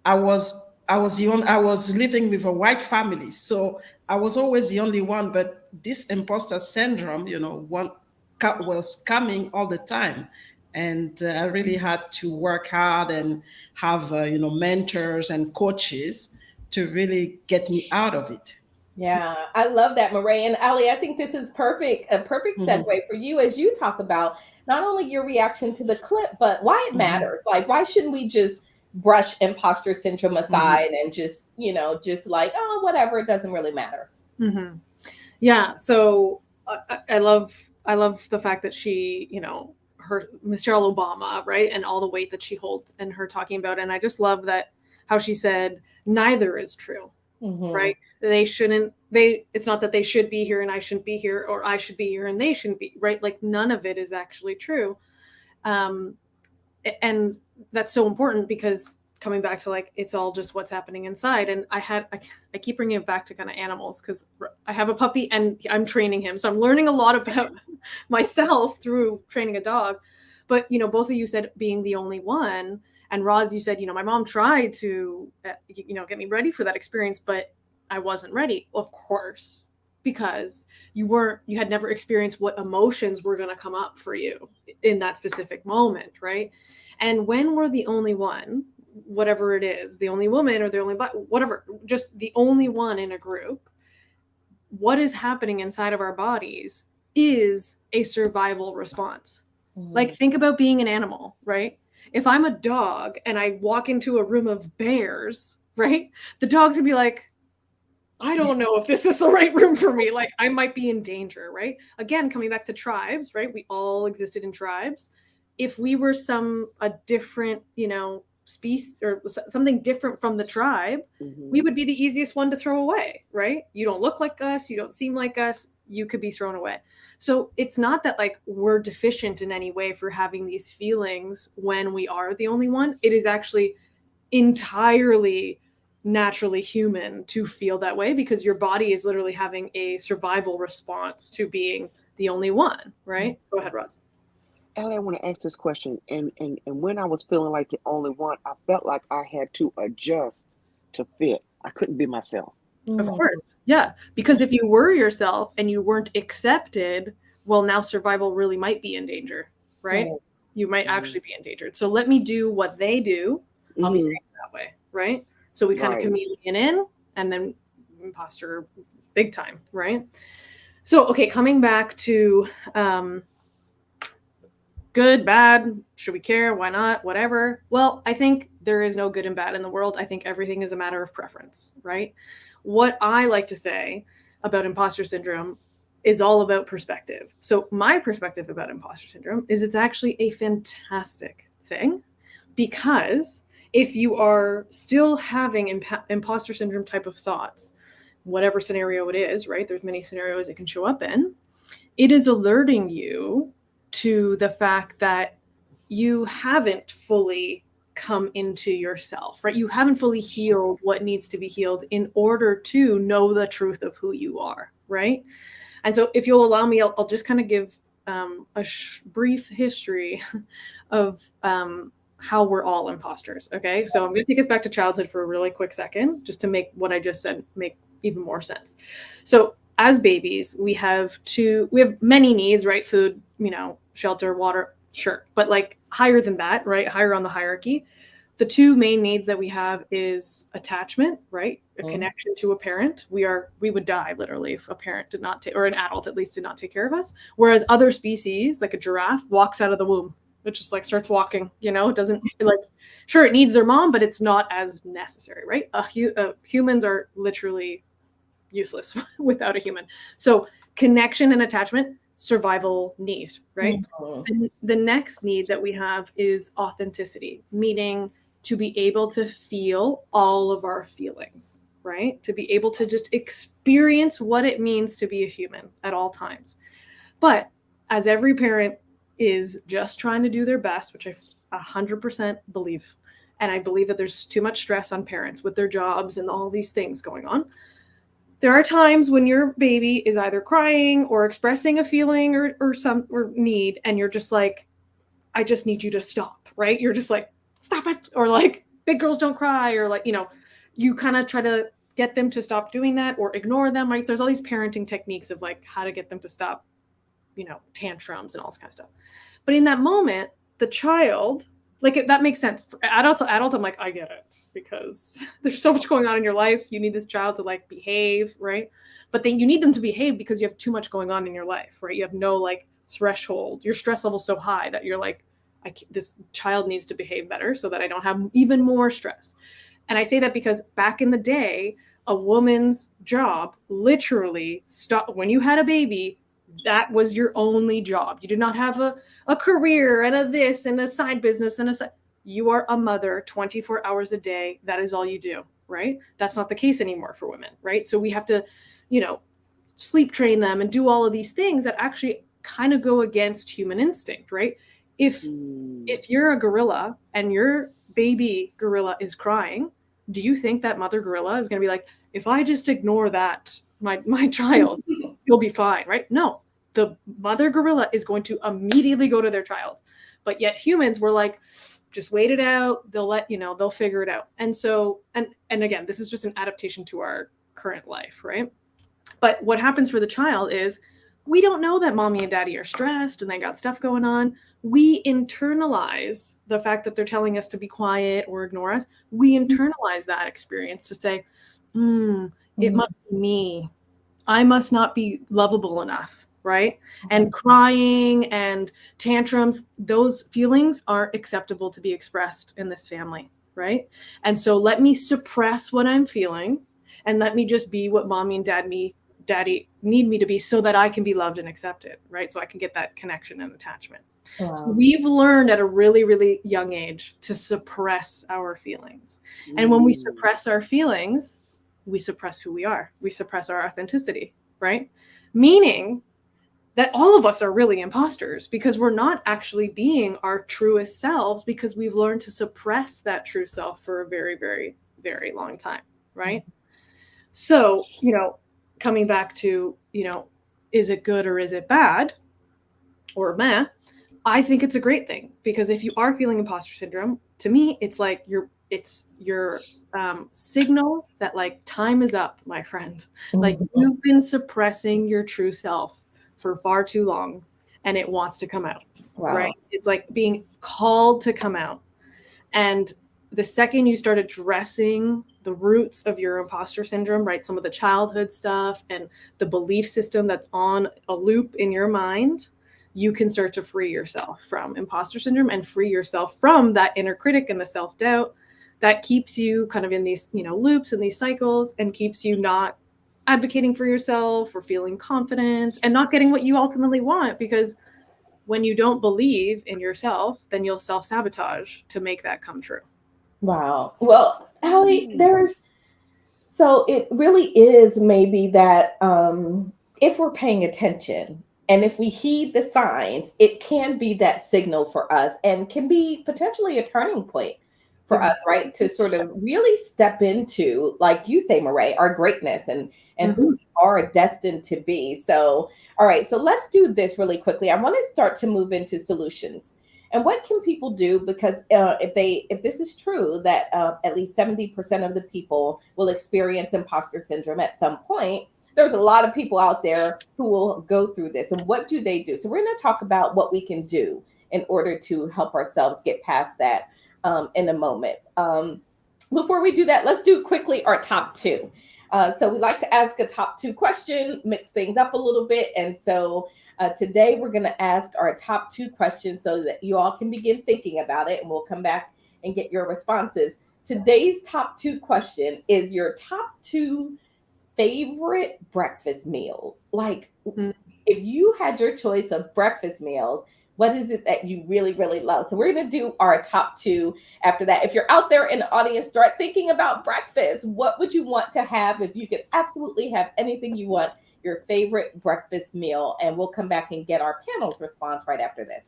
I was living with a white family, so I was always the only one. But this imposter syndrome, was coming all the time, and I really had to work hard and have mentors and coaches to really get me out of it. Yeah, I love that, Mireille. And Alli, I think this is a perfect segue for you as you talk about not only your reaction to the clip, but why it matters. Like, why shouldn't we just brush imposter syndrome aside and just, just like, oh, whatever, it doesn't really matter. Yeah. So I love the fact that she, her Michelle Obama, right, and all the weight that she holds and her talking about. And I just love that how she said neither is true. Right? It's not that they should be here and I shouldn't be here, or I should be here and they shouldn't be, right? Like none of it is actually true. And that's so important because coming back to like, it's all just what's happening inside. And I keep bringing it back to kind of animals because I have a puppy and I'm training him. So I'm learning a lot about myself through training a dog. But, both of you said being the only one. And Roz, you said, my mom tried to, get me ready for that experience, but I wasn't ready, of course, because you had never experienced what emotions were going to come up for you in that specific moment, right? And when we're the only one, whatever it is, the only woman or the only, whatever, just the only one in a group, what is happening inside of our bodies is a survival response. Like think about being an animal, right? If I'm a dog and I walk into a room of bears, right? The dogs would be like, I don't know if this is the right room for me. Like I might be in danger, right? Again, coming back to tribes, right? We all existed in tribes. If we were a different, species or something different from the tribe, we would be the easiest one to throw away, right? You don't look like us. You don't seem like us. You could be thrown away. So it's not that like we're deficient in any way for having these feelings when we are the only one. It is actually entirely naturally human to feel that way, because your body is literally having a survival response to being the only one, right? Go ahead, Roz. Ellie, I want to ask this question. And when I was feeling like the only one, I felt like I had to adjust to fit. I couldn't be myself. Of course. Yeah. Because if you were yourself and you weren't accepted, well, now survival really might be in danger, right? You might actually be endangered. So let me do what they do. I'll be Mhm. safe that way, right? So we kind of Right. chameleon in and then imposter big time, right? So, okay, coming back to good, bad, should we care, why not, whatever. Well, I think there is no good and bad in the world. I think everything is a matter of preference, right? What I like to say about imposter syndrome is all about perspective. So my perspective about imposter syndrome is it's actually a fantastic thing, because if you are still having imposter syndrome type of thoughts, whatever scenario it is, right? There's many scenarios it can show up in. It is alerting you to the fact that you haven't fully come into yourself, right? You haven't fully healed what needs to be healed in order to know the truth of who you are, right? And so if you'll allow me, I'll just kind of give a brief history of how we're all imposters, okay? So I'm going to take us back to childhood for a really quick second, just to make what I just said make even more sense. So as babies, we have many needs, right? Food, shelter, water, sure. But like higher than that, right? Higher on the hierarchy. The two main needs that we have is attachment, right? A connection to a parent. We would die literally if a parent did not take, or an adult at least did not take care of us. Whereas other species, like a giraffe, walks out of the womb. It just like starts walking, it doesn't sure, it needs their mom, but it's not as necessary, right? Humans are literally useless without a human. So connection and attachment, survival need, right? The next need that we have is authenticity, meaning to be able to feel all of our feelings, right? To be able to just experience what it means to be a human at all times. But as every parent is just trying to do their best, which I 100% believe, and I believe that there's too much stress on parents with their jobs and all these things going on. There are times when your baby is either crying or expressing a feeling or need, and you're just like, I just need you to stop, right? You're just like, stop it. Or like, big girls don't cry, or like, you kind of try to get them to stop doing that or ignore them, right? There's all these parenting techniques of like how to get them to stop, tantrums and all this kind of stuff. But in that moment, the child, that makes sense. For adult, I'm like, I get it, because there's so much going on in your life. You need this child to like behave, right? But then you need them to behave because you have too much going on in your life, right? You have no like threshold. Your stress level's so high that you're like, this child needs to behave better so that I don't have even more stress. And I say that because back in the day, a woman's job literally stopped when you had a baby. That was your only job. You did not have a career and a this and a side business and you are a mother 24 hours a day. That is all you do, right? That's not the case anymore for women, right? So we have to, sleep train them and do all of these things that actually kind of go against human instinct, right? If you're a gorilla and your baby gorilla is crying, do you think that mother gorilla is going to be like, if I just ignore that, my child, you'll be fine, right? No, the mother gorilla is going to immediately go to their child. But yet humans were like, just wait it out. They'll figure it out. And so, and again, this is just an adaptation to our current life, right? But what happens for the child is we don't know that mommy and daddy are stressed and they got stuff going on. We internalize the fact that they're telling us to be quiet or ignore us. We internalize that experience to say, it must be me. I must not be lovable enough, right? And crying and tantrums, those feelings aren't acceptable to be expressed in this family, right? And so let me suppress what I'm feeling and let me just be what mommy and daddy need me to be so that I can be loved and accepted, right? So I can get that connection and attachment. Wow. So we've learned at a really, really young age to suppress our feelings. And when we suppress our feelings, we suppress who we are. We suppress our authenticity, right? Meaning that all of us are really imposters because we're not actually being our truest selves because we've learned to suppress that true self for a very, very, very long time, right? So, coming back to, is it good or is it bad or meh? I think it's a great thing because if you are feeling imposter syndrome, to me, it's like it's your signal that like time is up, my friend. Like you've been suppressing your true self for far too long and it wants to come out. Wow. Right? It's like being called to come out. And the second you start addressing the roots of your imposter syndrome, right? Some of the childhood stuff and the belief system that's on a loop in your mind, you can start to free yourself from imposter syndrome and free yourself from that inner critic and the self-doubt that keeps you kind of in these, loops and these cycles and keeps you not advocating for yourself or feeling confident and not getting what you ultimately want. Because when you don't believe in yourself, then you'll self-sabotage to make that come true. Wow. Well, Alli, so it really is maybe that if we're paying attention and if we heed the signs, it can be that signal for us and can be potentially a turning point for us, right? To sort of really step into, like you say, Mireille, our greatness and who we are destined to be. So, all right, so let's do this really quickly. I want to start to move into solutions. And what can people do? Because if this is true, that at least 70% of the people will experience imposter syndrome at some point, there's a lot of people out there who will go through this. And what do they do? So we're going to talk about what we can do in order to help ourselves get past that in a moment. Before we do that, let's do quickly our top two. So we like to ask a top two question, mix things up a little bit. And so today we're going to ask our top two questions so that you all can begin thinking about it, and we'll come back and get your responses. Today's top two question is your top two favorite breakfast meals. Like if you had your choice of breakfast meals, what is it that you really, really love? So we're going to do our top two after that. If you're out there in the audience, start thinking about breakfast. What would you want to have if you could absolutely have anything you want, your favorite breakfast meal? And we'll come back and get our panel's response right after this.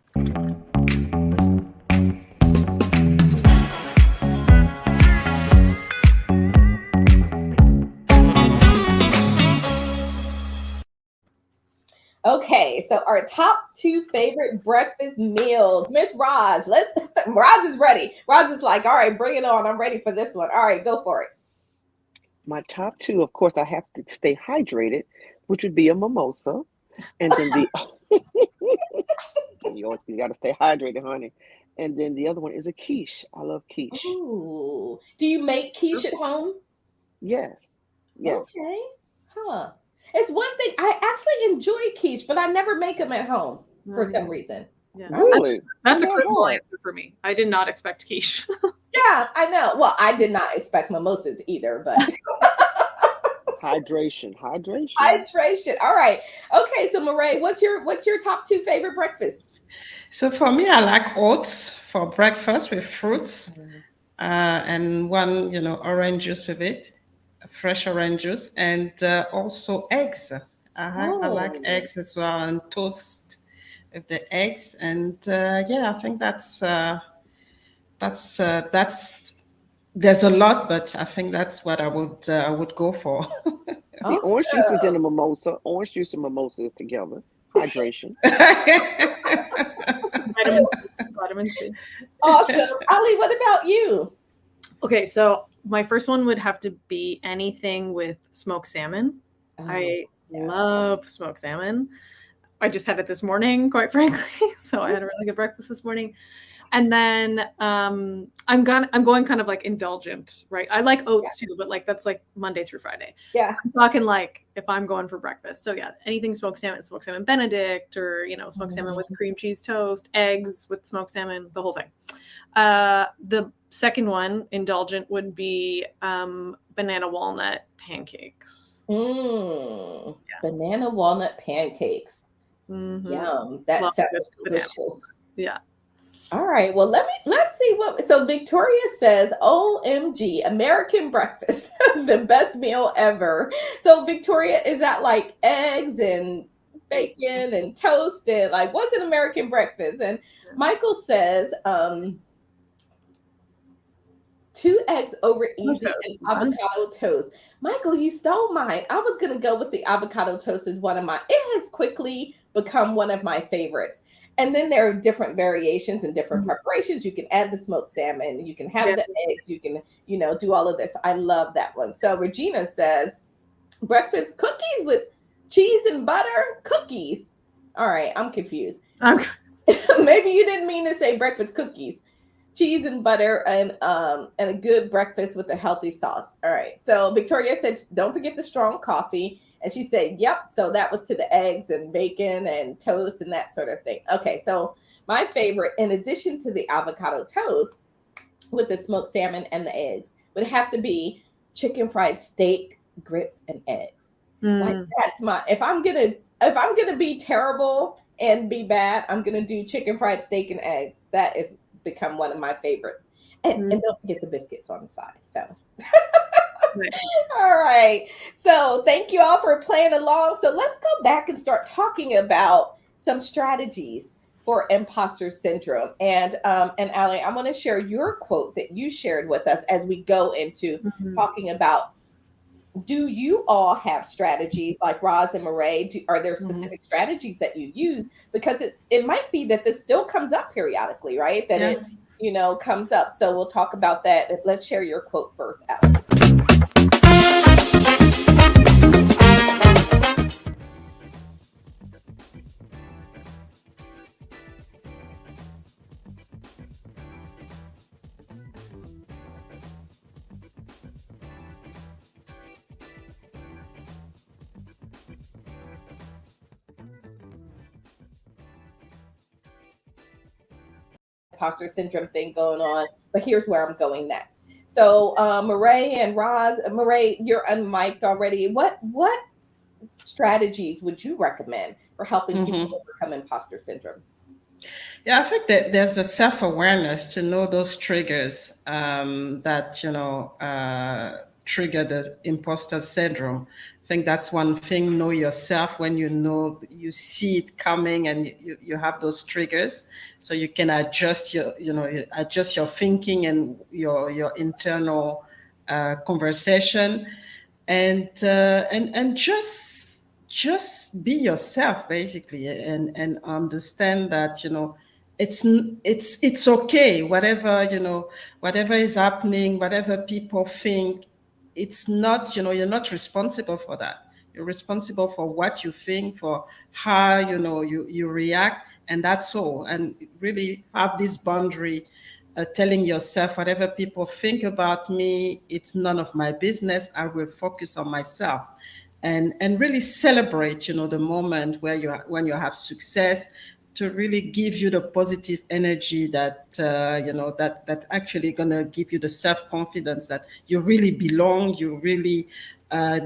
Okay, so our top two favorite breakfast meals. Miss Roz, Roz is ready. Roz is like, all right, bring it on. I'm ready for this one. All right, go for it. My top two, of course, I have to stay hydrated, which would be a mimosa. And then you got to stay hydrated, honey. And then the other one is a quiche. I love quiche. Ooh. Do you make quiche at home? Yes. Okay. Huh. It's one thing. I actually enjoy quiche, but I never make them at home for some reason. Yeah. Really? That's a critical answer for me. I did not expect quiche. Yeah, I know. Well, I did not expect mimosas either, but hydration. All right. Okay, so Mireille, what's your top two favorite breakfasts? So for me, I like oats for breakfast with fruits and one, orange juice with it, fresh orange juice, and also eggs. I like eggs as well, and toast with the eggs. And I think that's there's a lot, but I think that's what I would go for. See, orange juice is in a mimosa. Orange juice and mimosa is together. Hydration. Vitamin C. Awesome. Alli, what about you? Okay, so my first one would have to be anything with smoked salmon. I love smoked salmon. I just had it this morning, quite frankly. So I had a really good breakfast this morning. And then I'm going kind of like indulgent, right? I like oats too, but like that's like Monday through Friday. Yeah. I'm talking like if I'm going for breakfast. So yeah, anything smoked salmon Benedict, or smoked salmon with cream cheese toast, eggs with smoked salmon, the whole thing. The second one, indulgent, would be banana walnut pancakes. Banana walnut pancakes. Mm-hmm. Yum. That sounds delicious. Yeah. All right. Well, let's see so Victoria says, OMG, American breakfast, the best meal ever. So Victoria, is that like eggs and bacon and toast and like, what's an American breakfast? And Michael says, 2 eggs over easy and avocado toast. Michael, you stole mine. I was going to go with the avocado toast as one of mine. It has quickly become one of my favorites. And then there are different variations and different preparations. You can add the smoked salmon. You can have the eggs. You can, do all of this. I love that one. So Regina says, breakfast cookies with cheese and butter cookies. All right, I'm confused. Maybe you didn't mean to say breakfast cookies. Cheese and butter and a good breakfast with a healthy sauce. All right. So Victoria said, don't forget the strong coffee. And she said, yep. So that was to the eggs and bacon and toast and that sort of thing. Okay. So my favorite, in addition to the avocado toast with the smoked salmon and the eggs, would have to be chicken fried steak, grits, and eggs. Like that's if I'm gonna be terrible and be bad, I'm gonna do chicken fried steak and eggs. That is become one of my favorites. And don't forget the biscuits on the side. So all right. So thank you all for playing along. So let's go back and start talking about some strategies for imposter syndrome. And Alli, I want to share your quote that you shared with us as we go into talking about, do you all have strategies like Roz and Mireille? Are there specific strategies that you use? Because it might be that this still comes up periodically, right? That it, comes up. So we'll talk about that. Let's share your quote first, Alli. Imposter syndrome thing going on, but here's where I'm going next. So Mireille and Roz, Mireille, you're unmiked already. What strategies would you recommend for helping people overcome imposter syndrome? Yeah, I think that there's a self-awareness to know those triggers that trigger the imposter syndrome. I think that's one thing. Know yourself. When you see it coming and you have those triggers, so you can adjust your thinking and your internal conversation, and just be yourself basically, and understand that it's okay, whatever is happening, whatever people think. It's not, you're not responsible for that. You're responsible for what you think, for how, you react, and that's all. And really have this boundary, telling yourself, whatever people think about me, it's none of my business. I will focus on myself. And really celebrate, the moment when you have success, to really give you the positive energy that that actually gonna give you the self-confidence that you really belong, you really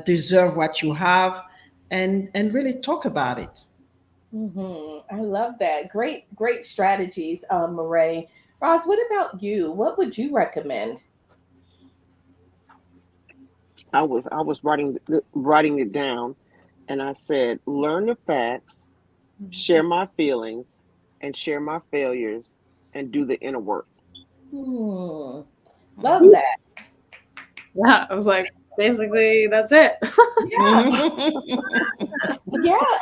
deserve what you have, and really talk about it. I love that. Great strategies, Mireille. Roz, what about you? What would you recommend? I was writing it down, and I said, learn the facts, share my feelings, and share my failures, and do the inner work. Love that. Yeah, I was like, basically, that's it. Yeah,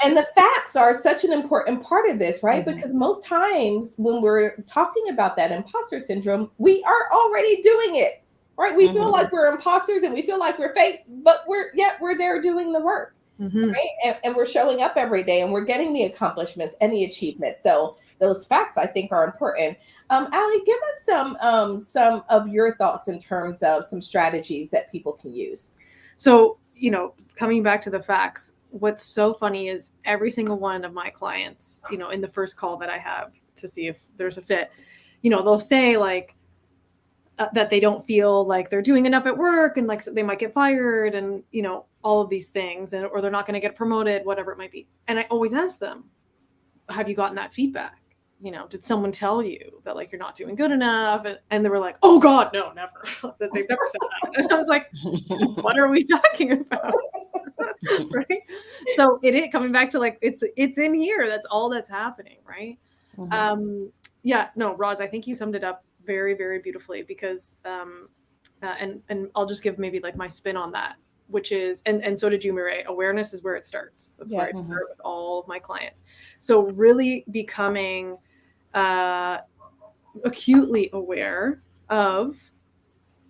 and the facts are such an important part of this, right? Because most times when we're talking about that imposter syndrome, we are already doing it, right? We feel like we're imposters and we feel like we're fake, but we're there doing the work. Right? And we're showing up every day and we're getting the accomplishments and the achievements. So those facts, I think, are important. Alli, give us some of your thoughts in terms of some strategies that people can use. So, coming back to the facts, what's so funny is every single one of my clients, in the first call that I have to see if there's a fit, they'll say like, that they don't feel like they're doing enough at work, and like they might get fired, and all of these things, or they're not going to get promoted, whatever it might be. And I always ask them, have you gotten that feedback? Did someone tell you that like you're not doing good enough? And they were like, oh God, no, never. That they've never said that. And I was like, what are we talking about? right? So coming back to like, it's in here. That's all that's happening, right? Yeah, no, Roz, I think you summed it up very, very beautifully, because, and I'll just give maybe like my spin on that, which is, and so did you, Mireille, awareness is where it starts. That's where I start with all of my clients. So really becoming acutely aware of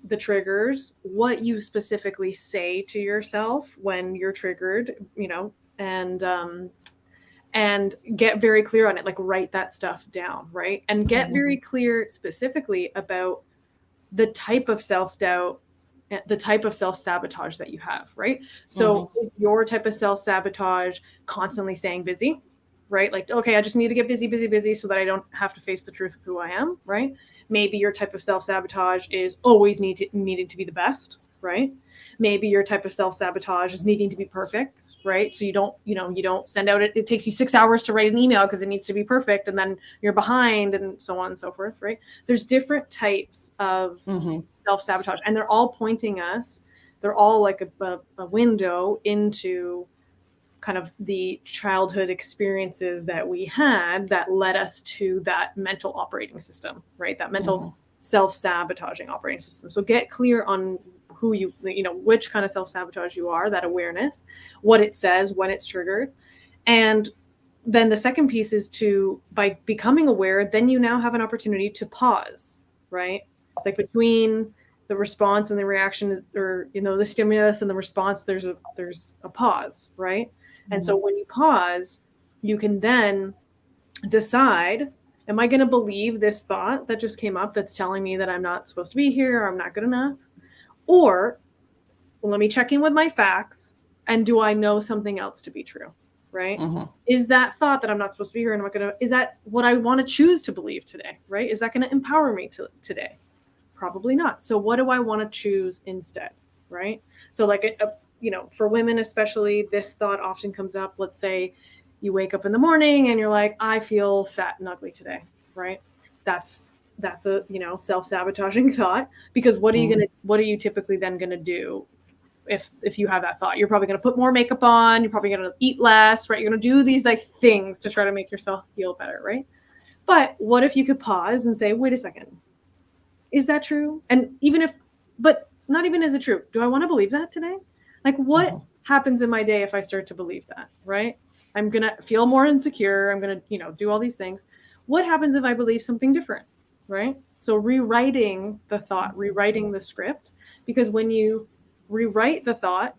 the triggers, what you specifically say to yourself when you're triggered, and get very clear on it, like write that stuff down, right? And get very clear specifically about the type of self-doubt, the type of self-sabotage that you have, right? So is your type of self-sabotage constantly staying busy, right? Like, okay, I just need to get busy so that I don't have to face the truth of who I am, right? Maybe your type of self-sabotage is always needing to be the best, right? Maybe your type of self-sabotage is needing to be perfect, right? So you don't send out it takes you 6 hours to write an email because it needs to be perfect, and then you're behind, and so on and so forth, right? There's different types of self-sabotage, and they're all pointing us, they're all like a window into kind of the childhood experiences that we had that led us to that mental operating system, right? That mental self-sabotaging operating system. So get clear on who which kind of self-sabotage you are, that awareness, what it says, when it's triggered. And then the second piece is by becoming aware, then you now have an opportunity to pause, right? It's like between the response and the reaction the stimulus and the response, there's a pause, right? And so when you pause, you can then decide, am I going to believe this thought that just came up that's telling me that I'm not supposed to be here, or I'm not good enough? Or let me check in with my facts, and do I know something else to be true, right? Is that thought that I'm not supposed to be here and is that what I want to choose to believe today, right? Is that going to empower me today? Probably not. So what do I want to choose instead, right? So like, for women especially, this thought often comes up. Let's say you wake up in the morning and you're like, I feel fat and ugly today, right? That's a self-sabotaging thought, because what are you typically then gonna do if you have that thought? You're probably gonna put more makeup on, you're probably gonna eat less, right? You're gonna do these like things to try to make yourself feel better, right? But what if you could pause and say, wait a second, is that true? And but not even is it true, do I want to believe that today? Like, what happens in my day if I start to believe that, right? I'm going to feel more insecure. I'm going to, do all these things. What happens if I believe something different, right? So rewriting the thought, rewriting the script, because when you rewrite the thought,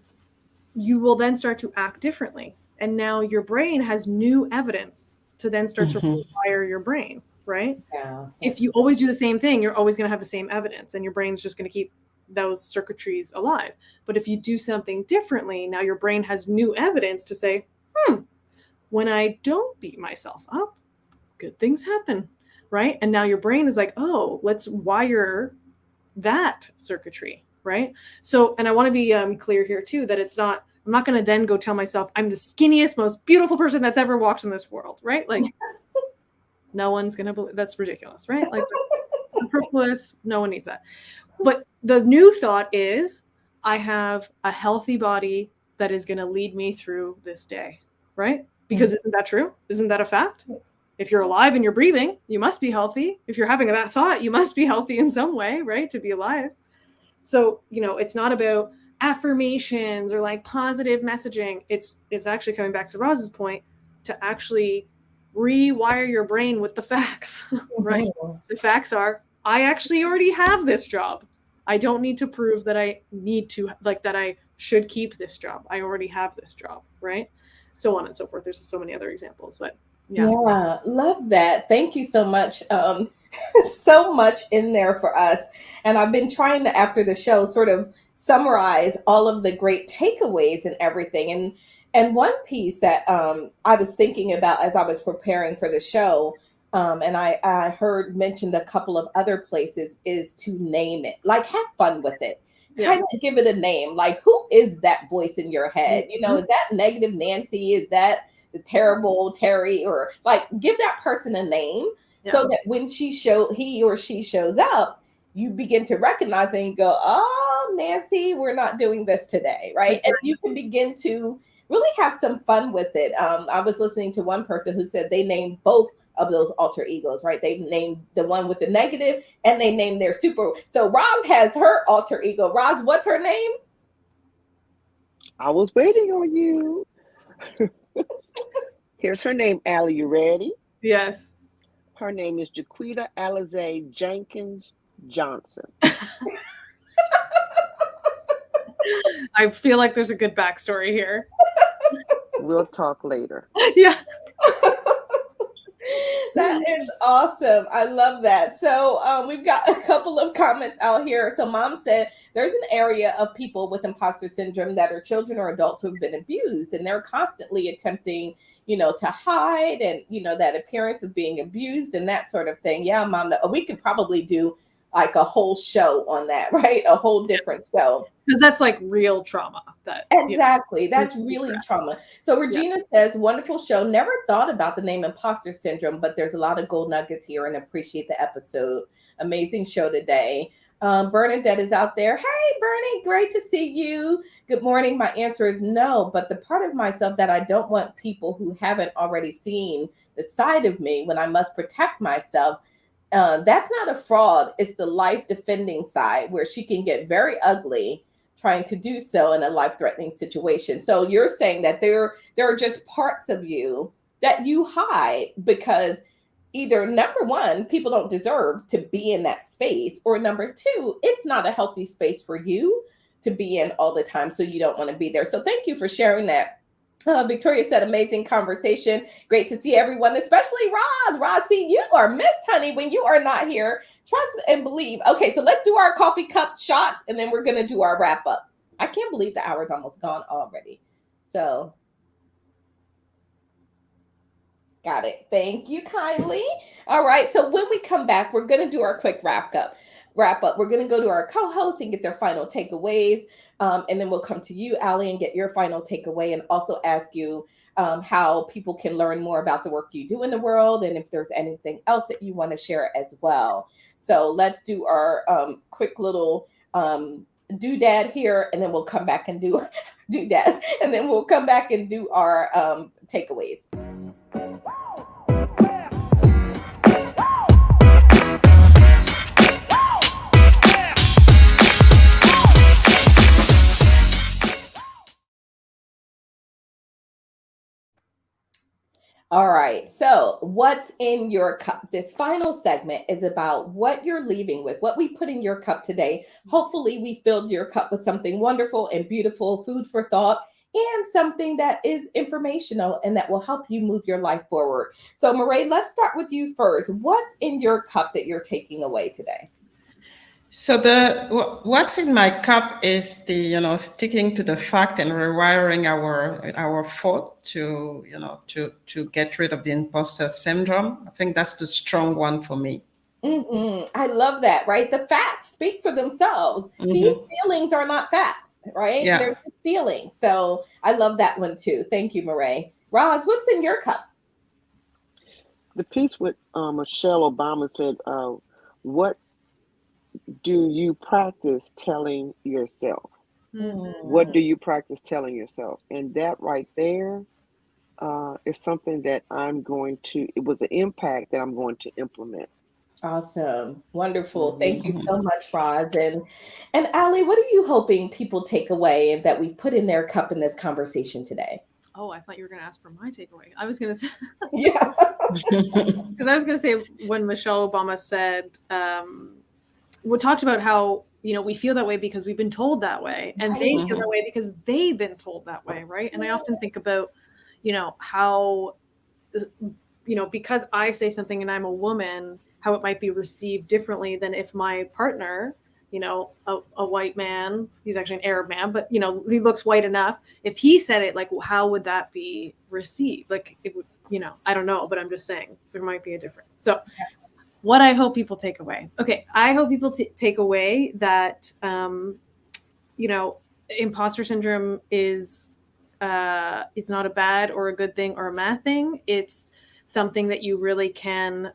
you will then start to act differently. And now your brain has new evidence to then start to rewire your brain, right? Yeah. If you always do the same thing, you're always going to have the same evidence, and your brain's just going to keep those circuitries alive. But if you do something differently, now your brain has new evidence to say, when I don't beat myself up, good things happen, right? And now your brain is like, oh, let's wire that circuitry, right? So, and I want to be clear here too, that I'm not going to then go tell myself I'm the skinniest, most beautiful person that's ever walked in this world, right? Like, no one's going to believe, that's ridiculous, right? Like, superfluous, no one needs that. But the new thought is, I have a healthy body that is going to lead me through this day, right? Because isn't that true? Isn't that a fact? If you're alive and you're breathing, you must be healthy. If you're having that thought, you must be healthy in some way, right? To be alive. So, it's not about affirmations or like positive messaging. It's actually coming back to Roz's point, to actually rewire your brain with the facts, right? The facts are, I actually already have this job. I don't need to prove that I need to, that I should keep this job. I already have this job, right? So on and so forth. There's so many other examples, but yeah. Love that. Thank you so much. So much in there for us. And I've been trying to, after the show, sort of summarize all of the great takeaways and everything. And one piece that I was thinking about as I was preparing for the show, and I heard mentioned a couple of other places, is to name it. Like, have fun with it. Kind of give it a name. Like, who is that voice in your head? Is that negative Nancy? Is that the terrible Terry? Or like, give that person a name so that when he or she shows up, you begin to recognize and you go, oh, Nancy, we're not doing this today, right? Exactly. And you can begin to really have some fun with it. I was listening to one person who said they named both of those alter egos, right? They named the one with the negative and they named their super. So Roz has her alter ego. Roz, what's her name? I was waiting on you. Here's her name, Alli. You ready? Yes. Her name is Jaquita Alize Jenkins Johnson. I feel like there's a good backstory here. We'll talk later. Yeah. That is awesome. I love that. So we've got a couple of comments out here. So mom said there's an area of people with imposter syndrome that are children or adults who've been abused, and they're constantly attempting, to hide and, that appearance of being abused and that sort of thing. Yeah, mom, we could probably do like a whole show on that, right? A whole different show. Because that's like real trauma. Exactly. That's really trauma. So Regina says, wonderful show. Never thought about the name imposter syndrome, but there's a lot of gold nuggets here and appreciate the episode. Amazing show today. Bernadette is out there. Hey, Bernie, great to see you. Good morning. My answer is no, but the part of myself that I don't want people who haven't already seen the side of me when I must protect myself, that's not a fraud. It's the life defending side where she can get very ugly trying to do so in a life-threatening situation. So you're saying that there are just parts of you that you hide because either number one, people don't deserve to be in that space, or number two, it's not a healthy space for you to be in all the time. So you don't want to be there. So thank you for sharing that. Victoria said, amazing conversation. Great to see everyone, especially Roz. Roz, see, you are missed, honey, when you are not here. Trust and believe. Okay, so let's do our coffee cup shots, and then we're going to do our wrap up. I can't believe the hour's almost gone already. So, got it. Thank you kindly. All right, so when we come back, we're going to do our quick wrap up. We're going to go to our co-hosts and get their final takeaways. And then we'll come to you, Alli, and get your final takeaway, and also ask you how people can learn more about the work you do in the world, and if there's anything else that you want to share as well. So let's do our quick little doodad here, and then we'll come back and do doodads, and then we'll come back and do our takeaways. All right. So what's in your cup? This final segment is about what you're leaving with, what we put in your cup today. Hopefully we filled your cup with something wonderful and beautiful, food for thought, and something that is informational and that will help you move your life forward. So Mireille, let's start with you first. What's in your cup that you're taking away today? So what's in my cup is the sticking to the fact and rewiring our thought to get rid of the imposter syndrome. I think that's the strong one for me. Mm-hmm. I love that. Right, the facts speak for themselves. Mm-hmm. These feelings are not facts, right? Yeah. They're just feelings. So I love that one too. Thank you, Mireille. Roz, what's in your cup? The piece with Michelle Obama said, "What do you practice telling yourself?" Mm-hmm. What do you practice telling yourself? And that right there is something that it was an impact that I'm going to implement. Awesome. Wonderful. Mm-hmm. Thank you so much, Roz. And Alli, what are you hoping people take away that we put in their cup in this conversation today? Oh, I thought you were going to ask for my takeaway. I was going to say, yeah. Because I was going to say when Michelle Obama said, we talked about how, we feel that way because we've been told that way, and they feel that way because they've been told that way. Right. And I often think about, how, because I say something and I'm a woman, how it might be received differently than if my partner, a white man, he's actually an Arab man, but, he looks white enough. If he said it, like, how would that be received? Like, it would, I don't know, but I'm just saying there might be a difference. So what I hope people take away. Okay. I hope people take away that, imposter syndrome is, it's not a bad or a good thing or a bad thing. It's something that you really can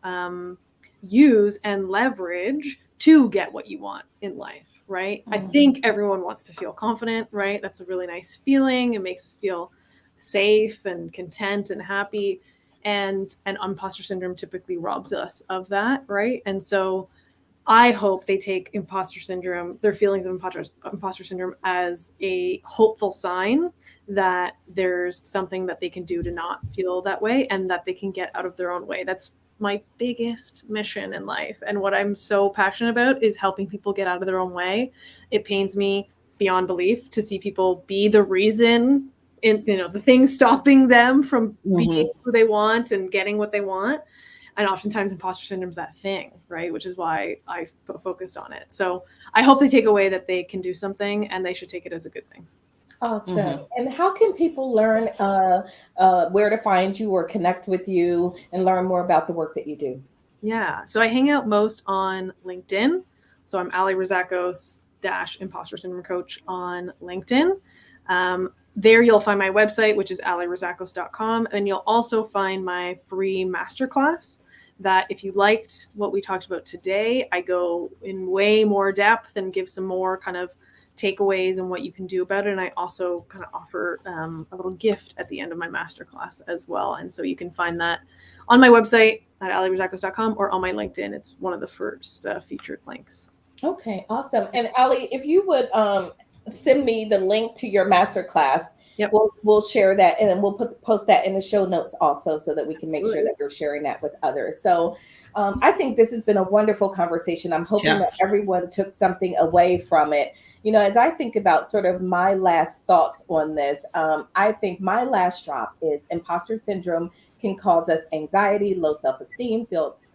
use and leverage to get what you want in life, right? I think everyone wants to feel confident, right? That's a really nice feeling. It makes us feel safe and content and happy. And imposter syndrome typically robs us of that, right? And so I hope they take imposter syndrome, their feelings of imposter syndrome, as a hopeful sign that there's something that they can do to not feel that way and that they can get out of their own way. That's my biggest mission in life. And what I'm so passionate about is helping people get out of their own way. It pains me beyond belief to see people be the reason in, the things stopping them from being who they want and getting what they want. And oftentimes imposter syndrome is that thing, right? Which is why I've focused on it. So I hope they take away that they can do something, and they should take it as a good thing. Awesome. And how can people learn where to find you or connect with you and learn more about the work that you do? Yeah. So I hang out most on LinkedIn. So I'm Alli Rizacos _imposter syndrome coach on LinkedIn. There you'll find my website, which is allirizakos.com. And you'll also find my free masterclass that if you liked what we talked about today, I go in way more depth and give some more kind of takeaways and what you can do about it. And I also kind of offer a little gift at the end of my masterclass as well. And so you can find that on my website at allirizakos.com or on my LinkedIn. It's one of the first featured links. Okay, awesome. And Alli, if you would send me the link to your masterclass, Yep. We'll share that, and then we'll post that in the show notes also, so that we can make sure that we're sharing that with others. So I think this has been a wonderful conversation. I'm hoping that everyone took something away from it. As I think about sort of my last thoughts on this, I think my last drop is imposter syndrome can cause us anxiety, low self-esteem,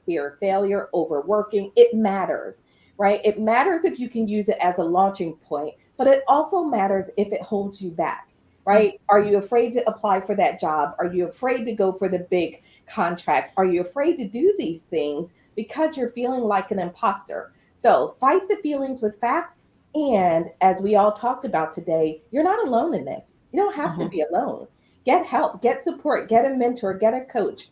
fear of failure, overworking. It matters, right? It matters if you can use it as a launching point, but it also matters if it holds you back. Right? Are you afraid to apply for that job? Are you afraid to go for the big contract? Are you afraid to do these things because you're feeling like an imposter? So fight the feelings with facts. And as we all talked about today, you're not alone in this. You don't have to be alone. Get help, get support, get a mentor, get a coach.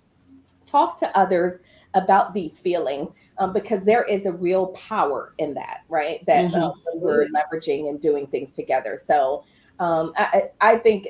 Talk to others about these feelings because there is a real power in that, right? That we're leveraging and doing things together. So I think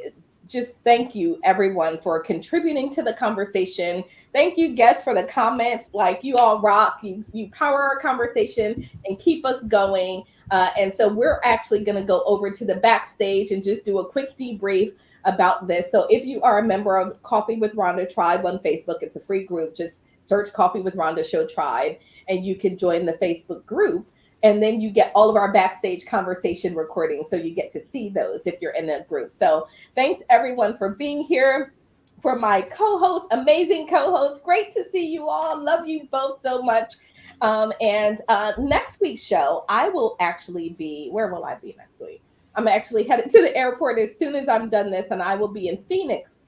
just thank you everyone for contributing to the conversation. Thank you guests for the comments. Like, you all rock, you power our conversation and keep us going. And so we're actually going to go over to the backstage and just do a quick debrief about this. So if you are a member of Coffee with Rhonda Tribe on Facebook, it's a free group. Just search Coffee with Rhonda Show Tribe and you can join the Facebook group. And then you get all of our backstage conversation recordings. So you get to see those if you're in that group. So thanks everyone for being here. For my co-host, amazing co-host, great to see you all. Love you both so much. And next week's show, I will actually be, where will I be next week? I'm actually headed to the airport as soon as I'm done this, and I will be in Phoenix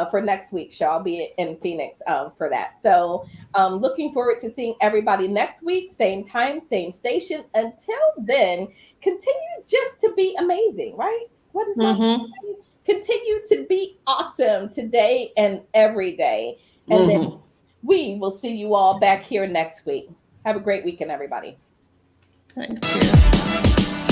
for next week's show. I'll be in Phoenix for that. So looking forward to seeing everybody next week, same time, same station. Until then, continue just to be amazing, right? What is my continue to be awesome today and every day. And then we will see you all back here next week. Have a great weekend, everybody. Thank you.